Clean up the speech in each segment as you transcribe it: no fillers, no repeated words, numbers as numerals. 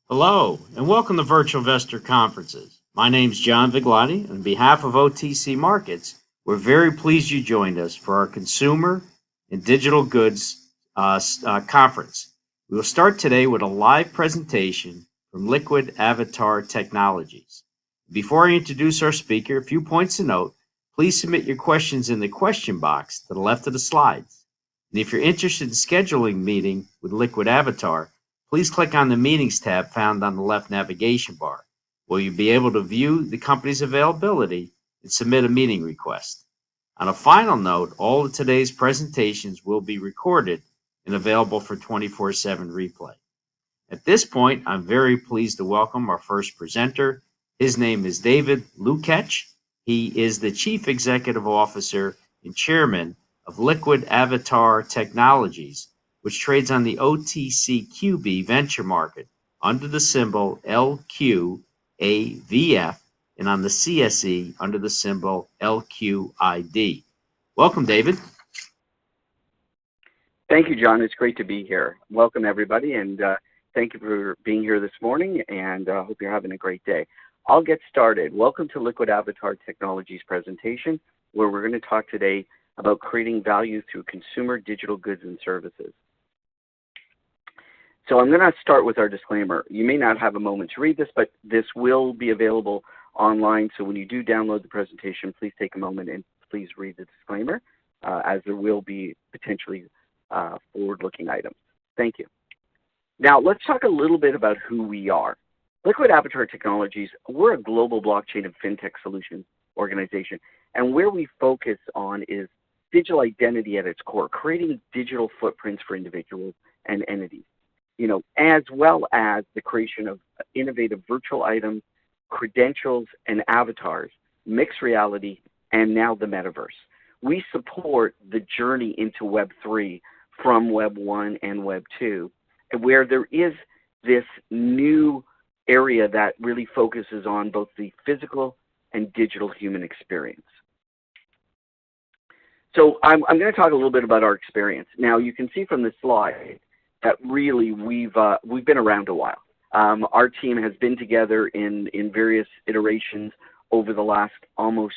Hello, and welcome to Virtual Investor Conferences. My name is John Viglotti, and on behalf of OTC Markets, we're very pleased you joined us for our Consumer and Digital Goods Conference. We will start today with a live presentation from Liquid Avatar Technologies. Before I introduce our speaker, a few points to note. Please submit your questions in the question box to the left of the slides. And if you're interested in scheduling a meeting with Liquid Avatar, please click on the Meetings tab found on the left navigation bar, where you'll be able to view the company's availability and submit a meeting request. On a final note, all of today's presentations will be recorded and available for 24/7 replay. At this point, I'm very pleased to welcome our first presenter. His name is David Lukech. He is the Chief Executive Officer and Chairman of Liquid Avatar Technologies, which trades on the OTCQB venture market under the symbol LQAVF and on the CSE under the symbol LQID. Welcome, David. Thank you, John. It's great to be here. Welcome, everybody, and thank you for being here this morning, and I hope you're having a great day. I'll get started. Welcome to Liquid Avatar Technologies presentation, where we're going to talk today about creating value through consumer digital goods and services. So I'm going to start with our disclaimer. You may not have a moment to read this, but this will be available online. So when you do download the presentation, please take a moment and please read the disclaimer, as there will be potentially forward-looking items. Thank you. Now, let's talk a little bit about who we are. Liquid Avatar Technologies, we're a global blockchain and fintech solutions organization. And where we focus on is digital identity at its core, creating digital footprints for individuals and entities, as well as the creation of innovative virtual items, credentials, and avatars, mixed reality, and now the metaverse. We support the journey into Web3 from Web 1 and Web 2, where there is this new area that really focuses on both the physical and digital human experience. So I'm going to talk a little bit about our experience. Now, you can see from this slide that really we've been around a while. Our team has been together in various iterations over the last almost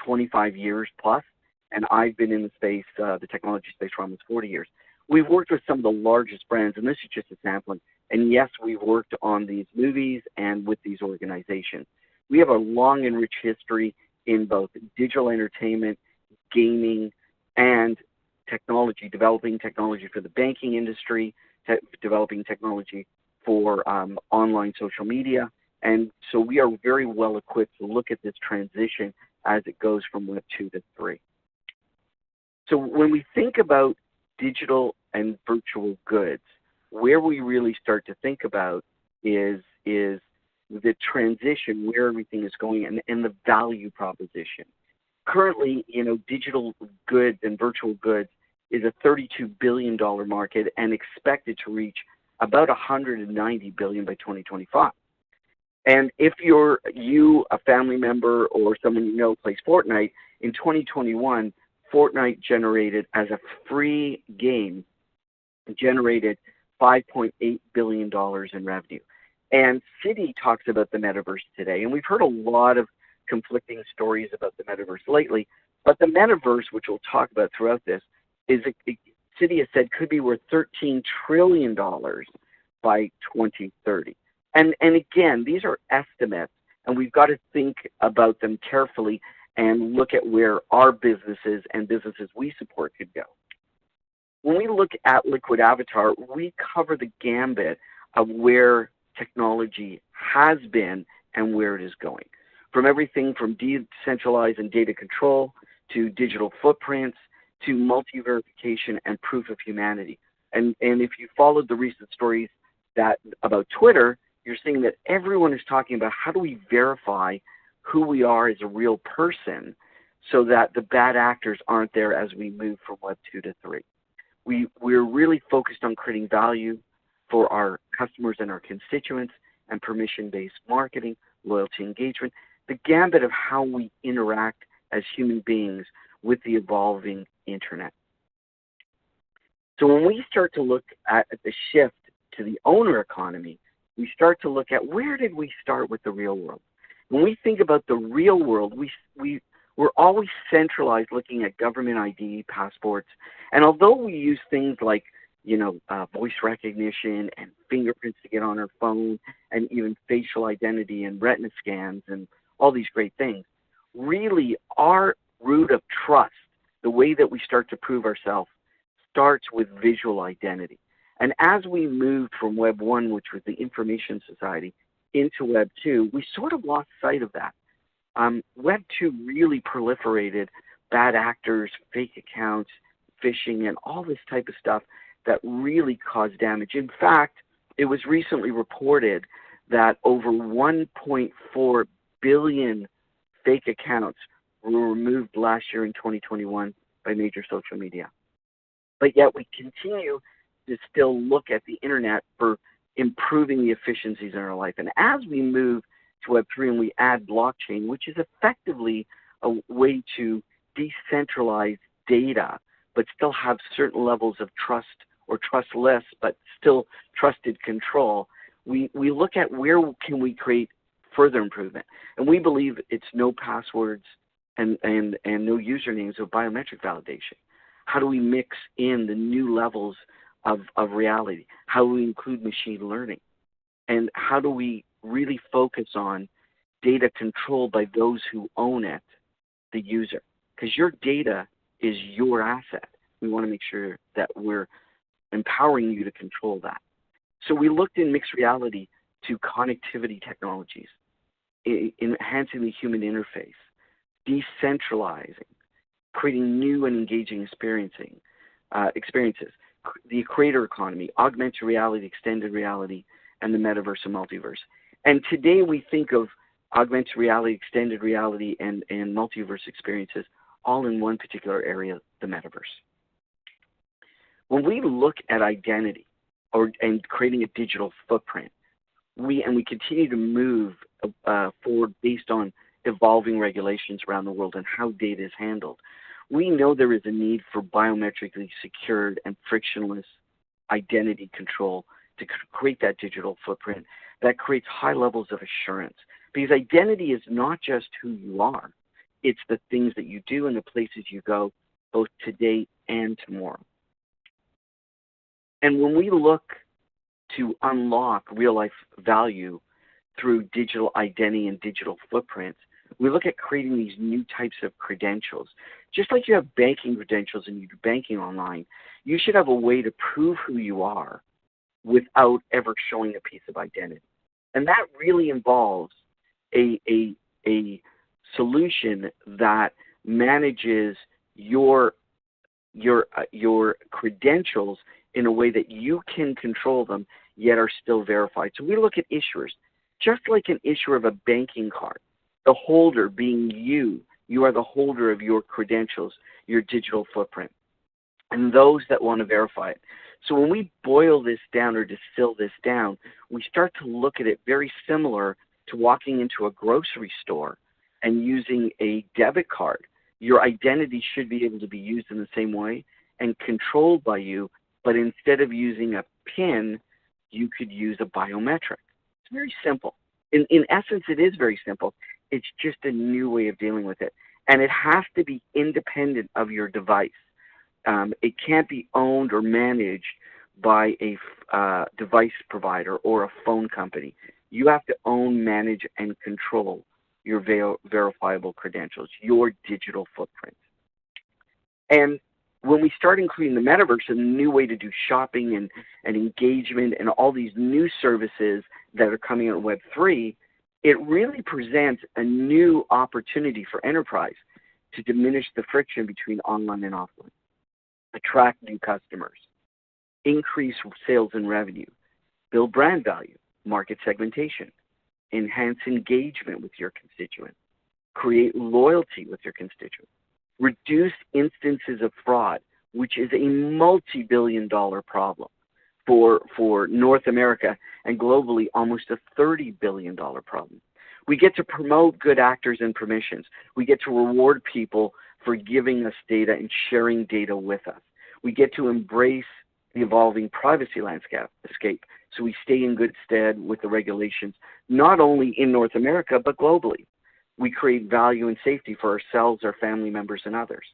25 years plus, and I've been in the space, the technology space, for almost 40 years. We've worked with some of the largest brands, and this is just a sampling. And yes, we've worked on these movies and with these organizations. We have a long and rich history in both digital entertainment, gaming, and technology, developing technology for the banking industry, developing technology for online social media. And so we are very well equipped to look at this transition as it goes from Web 2 to 3. So when we think about digital and virtual goods, where we really start to think about is the transition, where everything is going, and the value proposition. Currently, digital goods and virtual goods is a $32 billion market and expected to reach about $190 billion by 2025. And if a family member or someone you know plays Fortnite, in 2021, Fortnite generated, as a free game, generated $5.8 billion in revenue. And Citi talks about the metaverse today, and we've heard a lot of conflicting stories about the metaverse lately, but the metaverse, which we'll talk about throughout this, Citi has said could be worth $13 trillion by 2030. And again, these are estimates, and we've got to think about them carefully and look at where our businesses and businesses we support could go. When we look at Liquid Avatar, we cover the gambit of where technology has been and where it is going. From everything from decentralized and data control to digital footprints to multi-verification and proof of humanity. And if you followed the recent stories about Twitter, you're seeing that everyone is talking about how do we verify who we are as a real person so that the bad actors aren't there as we move from Web 2 to 3. We're really focused on creating value for our customers and our constituents and permission-based marketing, loyalty engagement, the gambit of how we interact as human beings with the evolving internet. So when we start to look at the shift to the owner economy, we start to look at where did we start with the real world. When we think about the real world, we're always centralized looking at government ID, passports, and although we use things like voice recognition and fingerprints to get on our phone, and even facial identity and retina scans and all these great things, really our root of trust, the way that we start to prove ourselves, starts with visual identity. And as we moved from Web 1, which was the information society, into Web 2, we sort of lost sight of that. Web 2 really proliferated bad actors, fake accounts, phishing, and all this type of stuff that really caused damage. In fact, it was recently reported that over 1.4 billion fake accounts were removed last year in 2021 by major social media. But yet we continue to still look at the internet for improving the efficiencies in our life. And as we move to Web3 and we add blockchain, which is effectively a way to decentralize data, but still have certain levels of trust or trustless, but still trusted control, we look at where can we create further improvement. And we believe it's no passwords and no usernames of biometric validation. How do we mix in the new levels of reality? How do we include machine learning? And how do we really focus on data controlled by those who own it, the user? Because your data is your asset. We want to make sure that we're empowering you to control that. So we looked in mixed reality to connectivity technologies, enhancing the human interface, decentralizing, creating new and engaging experiences, the creator economy, augmented reality, extended reality, and the metaverse and multiverse. And today we think of augmented reality, extended reality, and multiverse experiences all in one particular area, the metaverse. When we look at identity and creating a digital footprint, we continue to move forward based on evolving regulations around the world and how data is handled. We know there is a need for biometrically secured and frictionless identity control to create that digital footprint that creates high levels of assurance. Because identity is not just who you are, it's the things that you do and the places you go, both today and tomorrow. And when we look to unlock real-life value through digital identity and digital footprints, we look at creating these new types of credentials. Just like you have banking credentials and you do banking online, you should have a way to prove who you are without ever showing a piece of identity. And that really involves a solution that manages your credentials in a way that you can control them, yet are still verified. So we look at issuers, just like an issuer of a banking card, the holder being you are the holder of your credentials, your digital footprint, and those that want to verify it. So when we boil this down or distill this down, we start to look at it very similar to walking into a grocery store and using a debit card. Your identity should be able to be used in the same way and controlled by you, but instead of using a PIN, you could use a biometric. It's very simple. In essence, it is very simple. It's just a new way of dealing with it. And it has to be independent of your device. It can't be owned or managed by a device provider or a phone company. You have to own, manage, and control your verifiable credentials, your digital footprint. And when we start including the metaverse, a new way to do shopping and engagement and all these new services that are coming out in Web3, it really presents a new opportunity for enterprise to diminish the friction between online and offline, attract new customers, increase sales and revenue, build brand value, market segmentation, enhance engagement with your constituents, create loyalty with your constituents, reduce instances of fraud, which is a multi-billion-dollar problem for North America and globally almost a $30 billion problem. We get to promote good actors and permissions. We get to reward people for giving us data and sharing data with us. We get to embrace the evolving privacy landscape so we stay in good stead with the regulations, not only in North America, but globally. We create value and safety for ourselves, our family members, and others.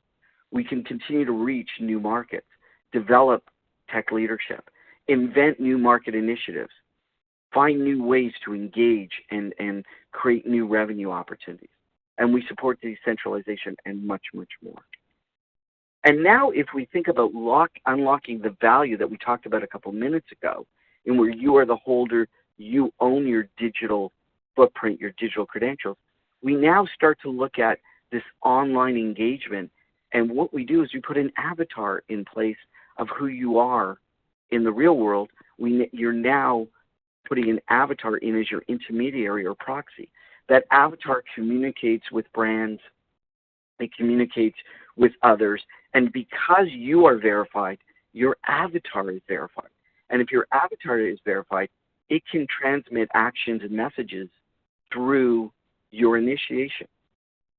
We can continue to reach new markets, develop tech leadership, invent new market initiatives, find new ways to engage and create new revenue opportunities. And we support decentralization and much, much more. And now if we think about unlocking the value that we talked about a couple minutes ago, in where you are the holder, you own your digital footprint, your digital credentials, we now start to look at this online engagement. And what we do is we put an avatar in place of who you are in the real world. You're now putting an avatar in as your intermediary or proxy. That avatar communicates with brands, it communicates with others, and because you are verified, your avatar is verified. And if your avatar is verified, it can transmit actions and messages through your initiation.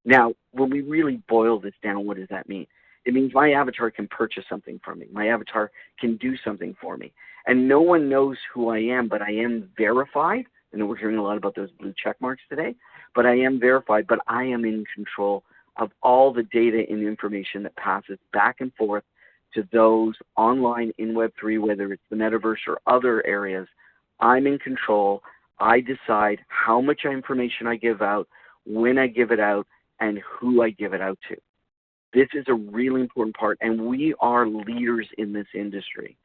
Now, when we really boil this down, what does that mean? It means my avatar can purchase something from me. My avatar can do something for me. And no one knows who I am, but I am verified. I know we're hearing a lot about those blue check marks today, but I am verified, but I am in control of all the data and information that passes back and forth to those online in Web3, whether it's the metaverse or other areas. I'm in control. I decide how much information I give out, when I give it out, and who I give it out to. This is a really important part, and we are leaders in this industry.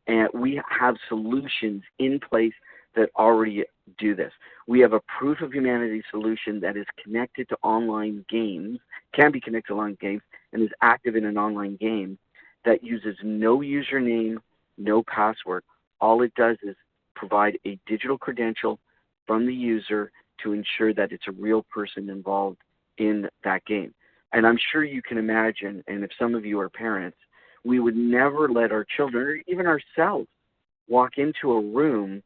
And we have solutions in place that already do this. We have a proof of humanity solution that is connected to online games, can be connected to online games, and is active in an online game that uses no username, no password. All it does is provide a digital credential from the user to ensure that it's a real person involved in that game. And I'm sure you can imagine, and if some of you are parents, we would never let our children, or even ourselves, walk into a room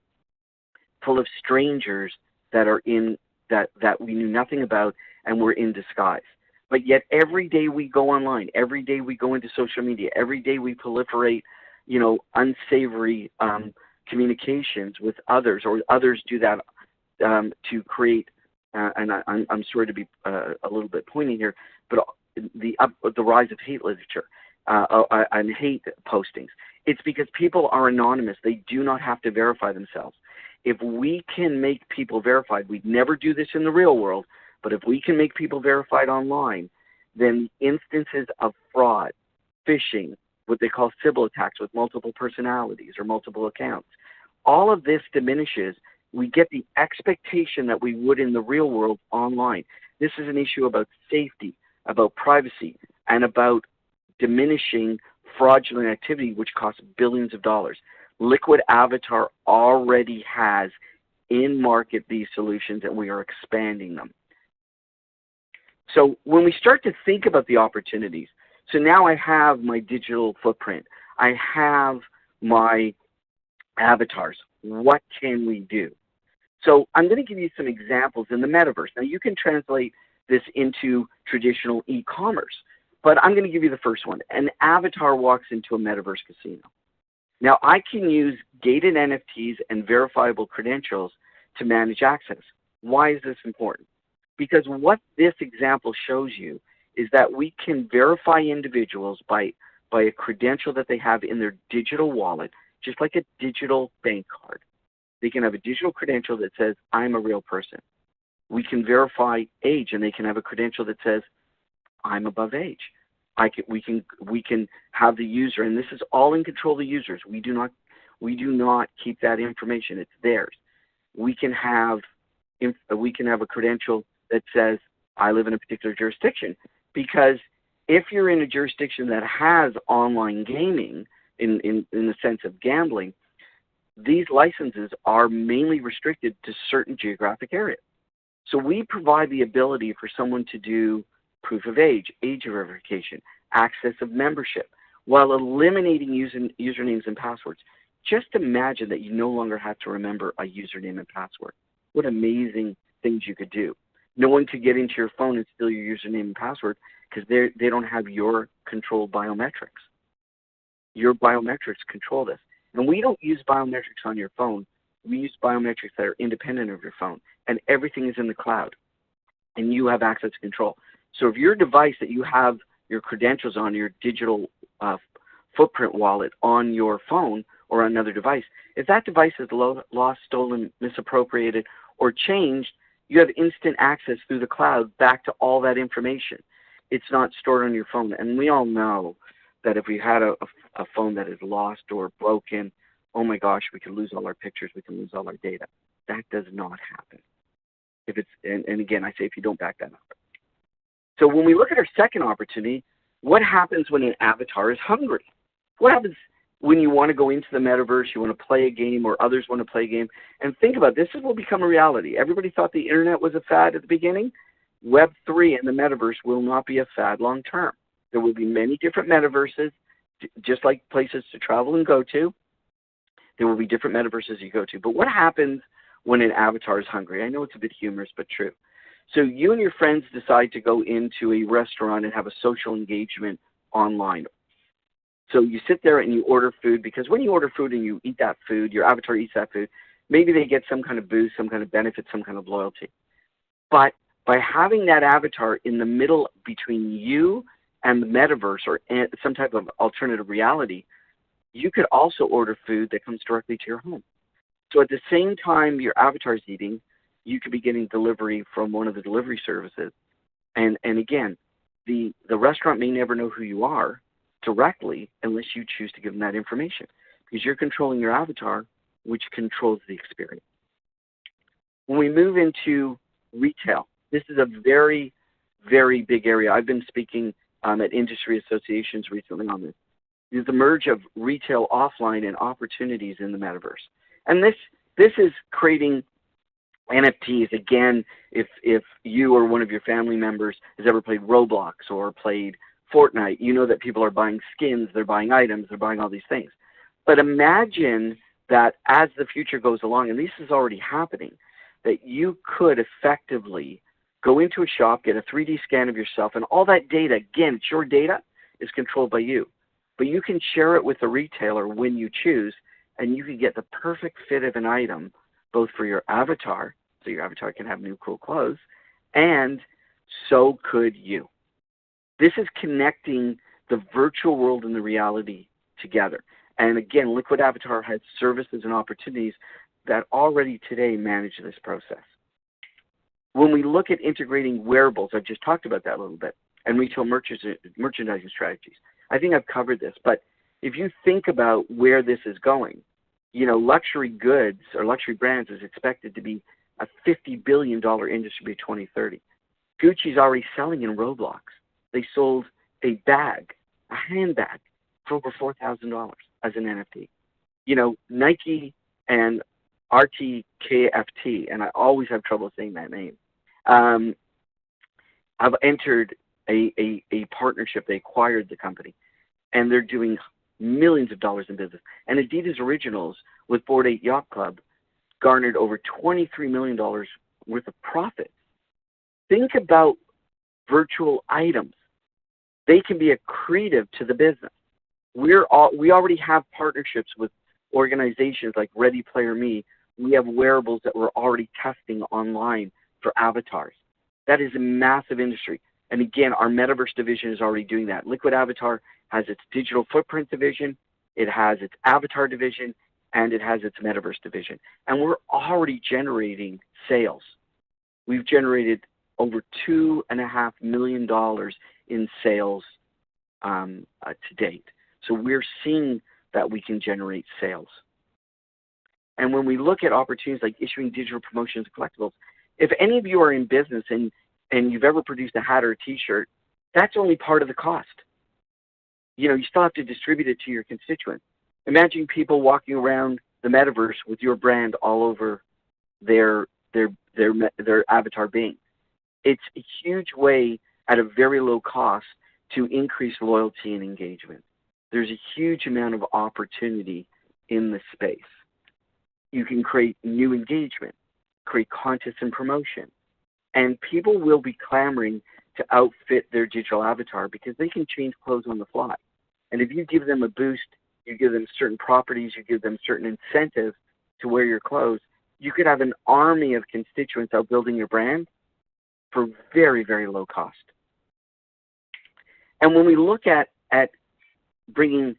full of strangers that are in that we knew nothing about and were in disguise. But yet every day we go online, every day we go into social media, every day we proliferate, unsavory communications with others, or others do that to create. And I'm sorry to be a little bit pointing here, but the rise of hate literature and hate postings. It's because people are anonymous. They do not have to verify themselves. If we can make people verified, we'd never do this in the real world, but if we can make people verified online, then instances of fraud, phishing, what they call Sybil attacks with multiple personalities or multiple accounts, all of this diminishes. We get the expectation that we would in the real world online. This is an issue about safety, about privacy, and about diminishing fraudulent activity, which costs billions of dollars. Liquid Avatar already has in market these solutions, and we are expanding them. So when we start to think about the opportunities, so now I have my digital footprint, I have my avatars. What can we do? So I'm going to give you some examples in the metaverse. Now you can translate this into traditional e-commerce, but I'm going to give you the first one. An avatar walks into a metaverse casino. Now I can use gated NFTs and verifiable credentials to manage access. Why is this important? Because what this example shows you is that we can verify individuals by a credential that they have in their digital wallet, just like a digital bank card. They can have a digital credential that says, I'm a real person. We can verify age, and they can have a credential that says, I'm above age. We can have the user, and this is all in control of the users. We do not keep that information. It's theirs. We can have a credential that says, I live in a particular jurisdiction, because if you're in a jurisdiction that has online gaming in the sense of gambling, these licenses are mainly restricted to certain geographic areas. So we provide the ability for someone to do proof of age verification, access of membership, while eliminating usernames and passwords. Just imagine that you no longer have to remember a username and password. What amazing things you could do. No one could get into your phone and steal your username and password because they don't have your controlled biometrics. Your biometrics control this. And we don't use biometrics on your phone. we use biometrics that are independent of your phone, and everything is in the cloud, and you have access to control. So if your device that you have your credentials on, your digital footprint wallet on your phone or on another device, if that device is lost, stolen, misappropriated, or changed, you have instant access through the cloud back to all that information. It's not stored on your phone. And we all know that if we had a phone that is lost or broken, oh my gosh, we could lose all our pictures, we can lose all our data. That does not happen. If it's, and again, I say if you don't back that up. So when we look at our second opportunity, what happens when an avatar is hungry? What happens when you want to go into the metaverse, you want to play a game, or others want to play a game? And think about this, will become a reality. Everybody thought the internet was a fad at the beginning. Web3 and the metaverse will not be a fad long term. There will be many different metaverses, just like places to travel and go to. There will be different metaverses you go to. But what happens when an avatar is hungry? I know it's a bit humorous, but true. So you and your friends decide to go into a restaurant and have a social engagement online. So you sit there and you order food, because when you order food and you eat that food, your avatar eats that food, maybe they get some kind of boost, some kind of benefit, some kind of loyalty. But by having that avatar in the middle between you and the metaverse or some type of alternative reality, you could also order food that comes directly to your home. So at the same time your avatar is eating, you could be getting delivery from one of the delivery services. And again, the restaurant may never know who you are directly unless you choose to give them that information, because you're controlling your avatar, which controls the experience. When we move into retail, this is a very, very big area. I've been speaking at industry associations recently on this. This is the merge of retail offline and opportunities in the metaverse. And this is creating NFTs. Again, if you or one of your family members has ever played Roblox or played Fortnite, you know that people are buying skins, they're buying items, they're buying all these things. But imagine that as the future goes along, and this is already happening, that you could effectively go into a shop, get a 3D scan of yourself, and all that data, again, it's your data, is controlled by you. But you can share it with the retailer when you choose, and you can get the perfect fit of an item, both for your avatar, so your avatar can have new cool clothes, and so could you. This is connecting the virtual world and the reality together. And again, Liquid Avatar has services and opportunities that already today manage this process. When we look at integrating wearables, I've just talked about that a little bit, and retail merchandising strategies. I think I've covered this, but if you think about where this is going, you know, luxury goods or luxury brands is expected to be a $50 billion industry by 2030. Gucci's already selling in Roblox. They sold a bag, a handbag, for over $4,000 as an NFT. You know, Nike and RTKFT, and I always have trouble saying that name, have entered a partnership. They acquired the company, and they're doing millions of dollars in business. And Adidas Originals with Bored Ape Yacht Club garnered over $23 million worth of profit. Think about virtual items. They can be accretive to the business. We already have partnerships with organizations like Ready Player Me. We have wearables that we're already testing online for avatars. That is a massive industry. And again, our Metaverse division is already doing that. Liquid Avatar has its digital footprint division, it has its avatar division, and it has its Metaverse division. And we're already generating sales. We've generated over $2.5 million in sales to date. So we're seeing that we can generate sales. And when we look at opportunities like issuing digital promotions and collectibles, if any of you are in business and you've ever produced a hat or a t-shirt, that's only part of the cost. You know, you still have to distribute it to your constituents. Imagine people walking around the metaverse with your brand all over their avatar being. It's a huge way at a very low cost to increase loyalty and engagement. There's a huge amount of opportunity in the space. You can create new engagement, create contests and promotion, and people will be clamoring to outfit their digital avatar because they can change clothes on the fly. And if you give them a boost, you give them certain properties, you give them certain incentives to wear your clothes, you could have an army of constituents out building your brand for very, very low cost. And when we look at bringing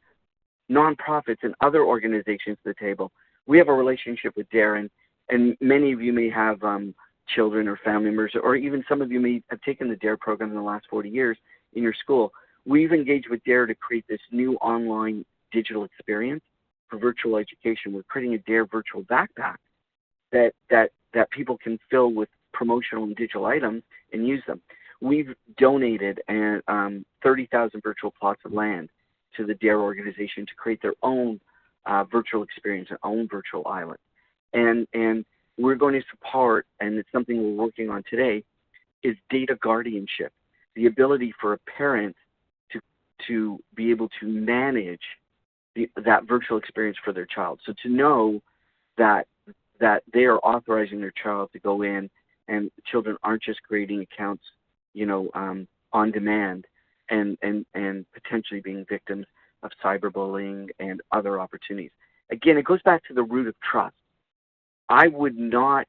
nonprofits and other organizations to the table, we have a relationship with Darren, and many of you may have children or family members, or even some of you may have taken the DARE program in the last 40 years in your school. We've engaged with DARE to create this new online digital experience for virtual education. We're creating a DARE virtual backpack that people can fill with promotional and digital items and use them. We've donated 30,000 virtual plots of land to the DARE organization to create their own virtual experience, their own virtual island. And we're going to support, and it's something we're working on today, is data guardianship, the ability for a parent to be able to manage that virtual experience for their child. So to know that they are authorizing their child to go in, and children aren't just creating accounts, on demand, and potentially being victims of cyberbullying and other opportunities. Again, it goes back to the root of trust. I would not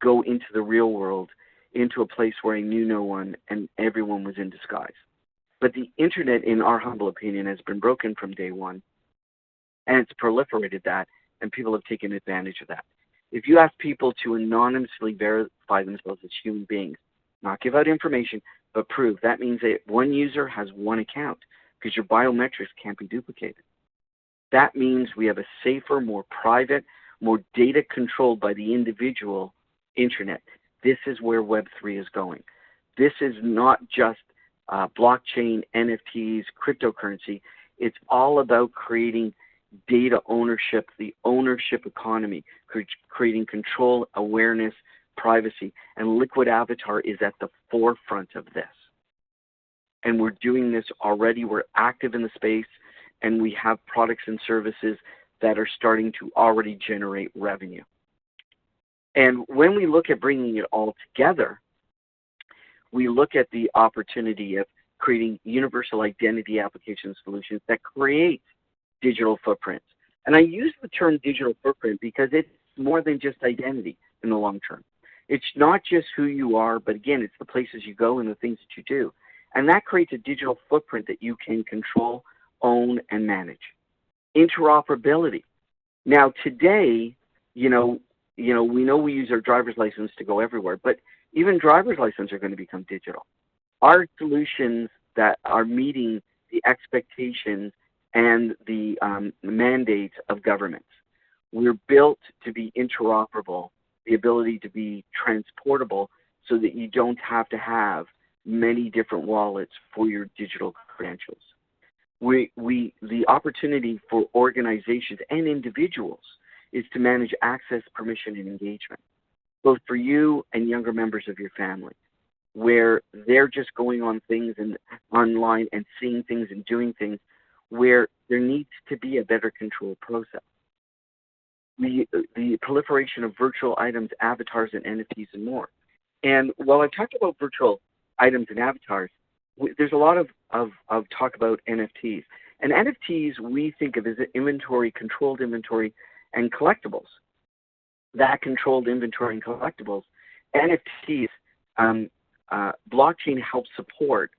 go into the real world, into a place where I knew no one and everyone was in disguise. But the internet, in our humble opinion, has been broken from day one, and it's proliferated that, and people have taken advantage of that. If you ask people to anonymously verify themselves as human beings, not give out information, but prove, that means that one user has one account, because your biometrics can't be duplicated. That means we have a safer, more private, more data controlled by the individual internet. This is where Web3 is going. This is not just blockchain, NFTs, cryptocurrency. It's all about creating data ownership, the ownership economy, creating control, awareness, privacy. And Liquid Avatar is at the forefront of this. And we're doing this already. We're active in the space, and we have products and services that are starting to already generate revenue. And when we look at bringing it all together, we look at the opportunity of creating universal identity application solutions that create digital footprints. And I use the term digital footprint because it's more than just identity in the long term. It's not just who you are, but again, it's the places you go and the things that you do. And that creates a digital footprint that you can control, own, and manage. Interoperability. Now today, we know we use our driver's license to go everywhere, but even driver's licenses are going to become digital. Our solutions that are meeting the expectations and the mandates of governments. We're built to be interoperable, the ability to be transportable so that you don't have to have many different wallets for your digital credentials. The opportunity for organizations and individuals is to manage access, permission, and engagement, both for you and younger members of your family, where they're just going on things and online and seeing things and doing things where there needs to be a better control process. The proliferation of virtual items, avatars, and NFTs, and more. And while I talked about virtual items and avatars, there's a lot of talk about NFTs. And NFTs we think of as inventory, controlled inventory, and collectibles. That controlled inventory and collectibles, NFTs, blockchain helps support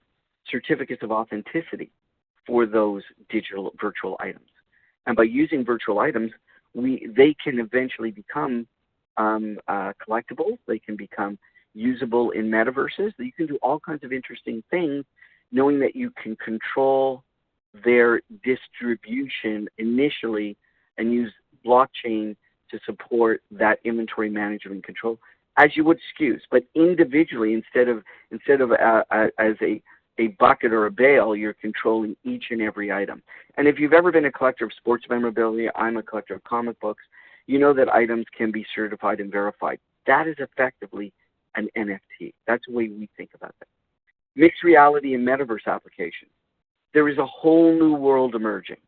certificates of authenticity for those digital virtual items. And by using virtual items, they can eventually become collectibles. They can become usable in metaverses. You can do all kinds of interesting things, knowing that you can control their distribution initially and use blockchain to support that inventory management and control, as you would SKUs, but individually instead of as a bucket or a bale, you're controlling each and every item. And if you've ever been a collector of sports memorabilia, I'm a collector of comic books, you know that items can be certified and verified. That is effectively an NFT. That's the way we think about that. Mixed reality and metaverse applications. There is a whole new world emerging,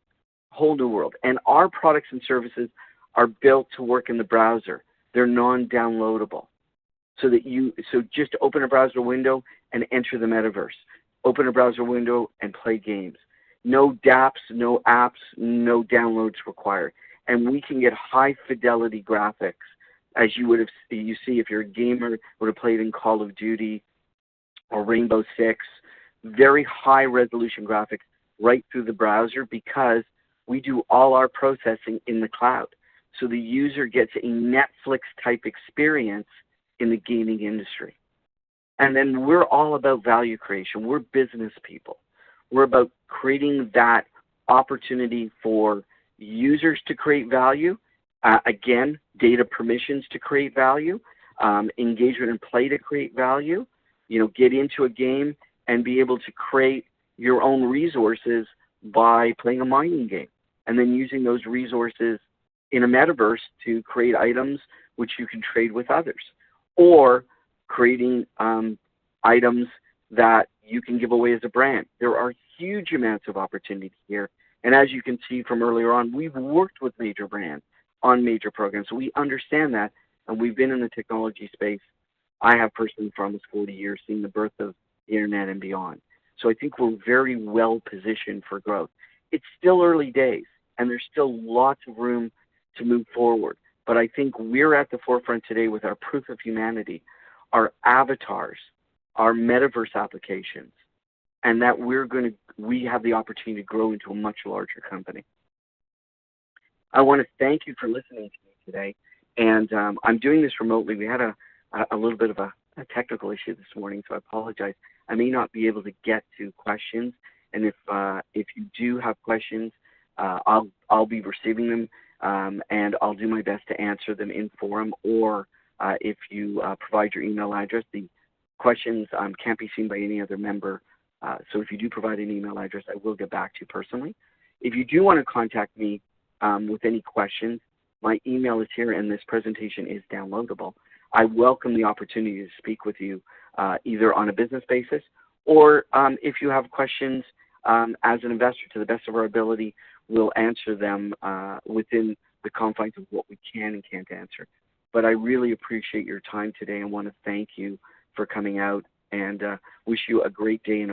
whole new world. And our products and services are built to work in the browser. They're non-downloadable. So just open a browser window and enter the metaverse. Open a browser window and play games. No dApps, no apps, no downloads required. and we can get high fidelity graphics, as you see if you're a gamer, would have played in Call of Duty or Rainbow Six, very high resolution graphics right through the browser, because we do all our processing in the cloud. So the user gets a Netflix type experience in the gaming industry. And then we're all about value creation. We're business people. We're about creating that opportunity for users to create value. Again, data permissions to create value, engagement and play to create value. Get into a game and be able to create your own resources by playing a mining game, and then using those resources in a metaverse to create items which you can trade with others, or creating items that you can give away as a brand. There are huge amounts of opportunity here. And as you can see from earlier on, we've worked with major brands on major programs. So we understand that, and we've been in the technology space. I have personally for almost 40 years seen the birth of the internet and beyond. So I think we're very well positioned for growth. It's still early days, and there's still lots of room to move forward. But I think we're at the forefront today with our proof of humanity, our avatars, our metaverse applications, and that we have the opportunity to grow into a much larger company. I want to thank you for listening to me today, and I'm doing this remotely. We had a little bit of a technical issue this morning, so I apologize. I may not be able to get to questions, and if you do have questions, I'll be receiving them, and I'll do my best to answer them in forum, or if you provide your email address. The questions can't be seen by any other member, so if you do provide an email address, I will get back to you personally. If you do want to contact me with any questions, my email is here, and this presentation is downloadable. I welcome the opportunity to speak with you either on a business basis, or if you have questions as an investor, to the best of our ability, we'll answer them within the confines of what we can and can't answer. But I really appreciate your time today and want to thank you for coming out, and wish you a great day and